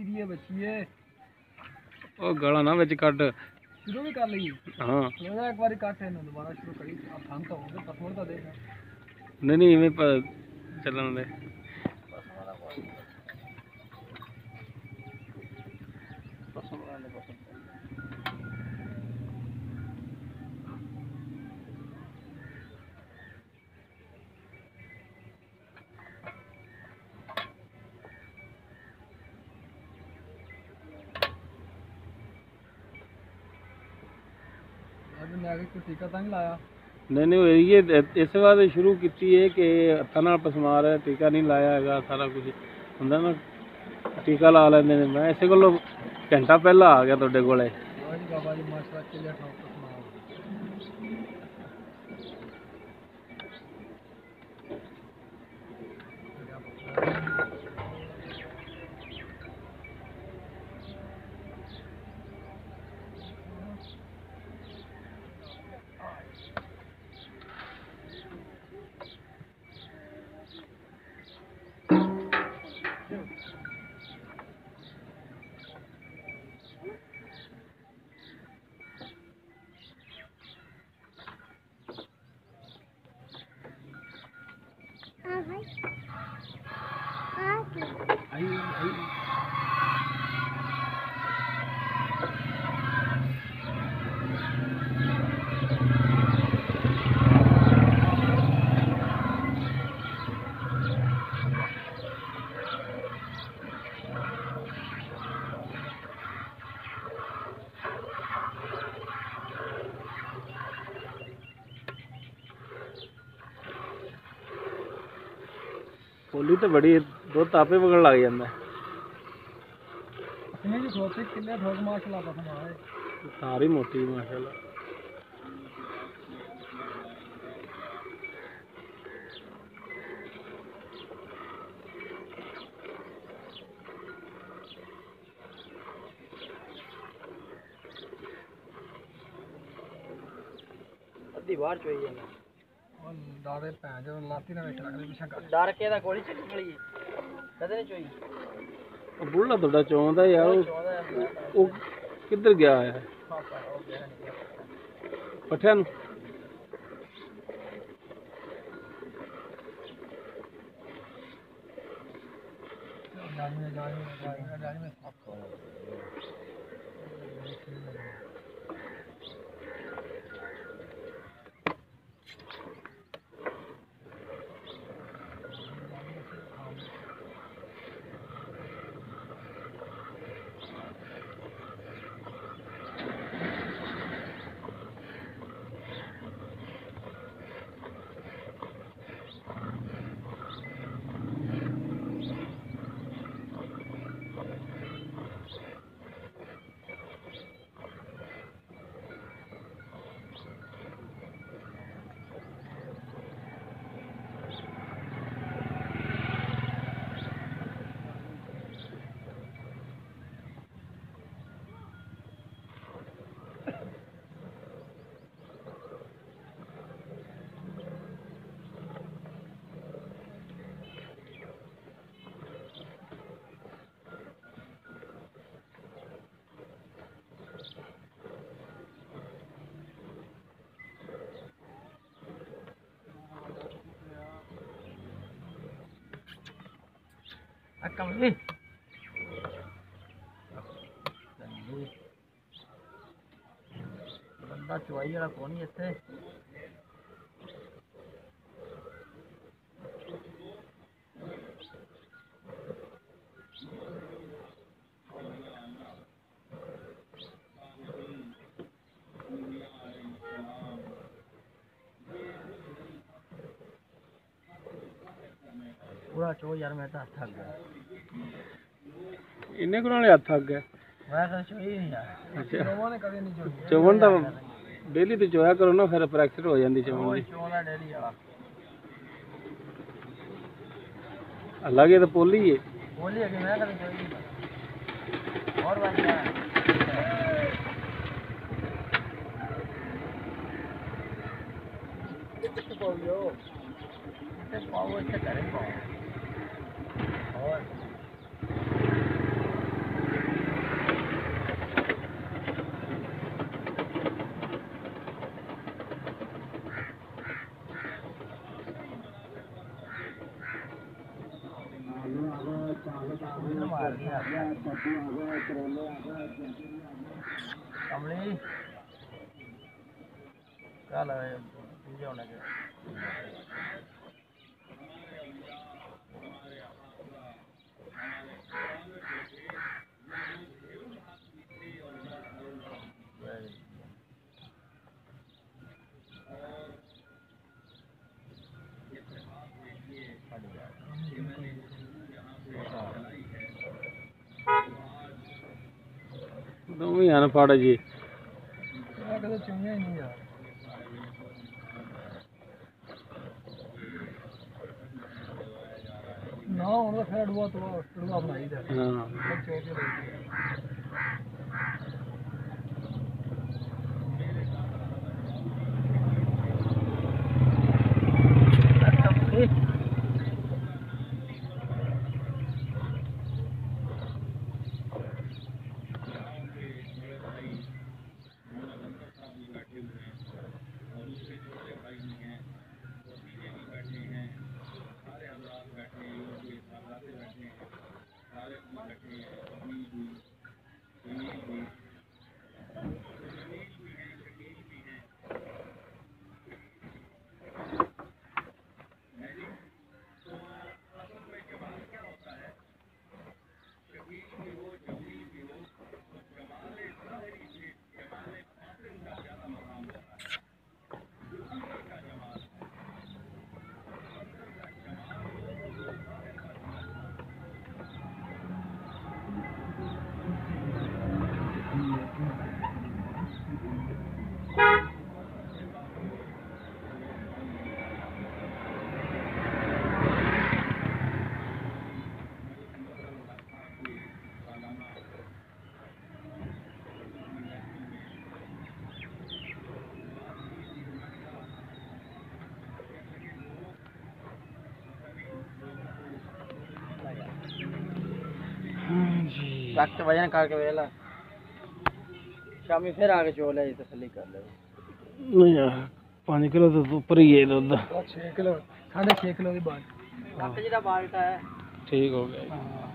मिट्टी दी बची है ओ गला ना विच कट शुरू भी कर ली। हाँ लगा एक बार काट है ना दोबारा शुरू करी अब हम तो होंगे पसमोड़ तो देखा नहीं इवें चलन दे टीका तो नहीं लाया नहीं ये इस बार शुरू की है कि हत्थां नाल पसमार है टीका नहीं लाया है सारा कुछ हुंदा ना टीका ला लेंदे ने मैं इसे कोलों घंटा पहला आ गया तुहाडे कोले बाबा जी माशाल्लाह किले ठोक पसमार पोली तो बड़ी दुध आपे वगन लग जाता कितने की ठोक कितने ठोक माशाल्लाह पसमार है सारी मोटी माशाल्लाह अद्धी बाहर चोई है और दादे भैन जो लाती ना वेच लगदे पिछा कर डर के दा गोली चली गई कदे नहीं चोई बुढ़ा थोड़ा चौंदा यार वो किधर गया है पठिया नु जानी में कमली बंदा चुवाई वाला कौन ही इत्थे पूरा चो यार मैं तो हथ थक गया इन्ने को नाले हथ थक गए मैं तो चो ही नहीं यार अच्छा चोवन ने कभी नहीं चोई चोवन तो डेली तो चोया करो ना फिर प्रैक्टिस हो जाती चोवन दी चोवन डेली वाला अल्लाह के तो पोली है पोली है कि मैं कभी चोई नहीं और बात क्या है पाओ इसे करें और कमली क्या लग रहा है पीछे होने के तुम ही अनपढ़ जी कदे चुनिया ही नहीं यार ना उनका फिर अड़ुआ बनाई दे हाँ रख के वजन करके वेला शामी फिर आके चोल है तसल्ली कर ले नहीं यार 5 किलो तो ऊपर ही है दूध 6 किलो 6.5 किलो की बात रख जी दा बाल्टा है ठीक हो गया।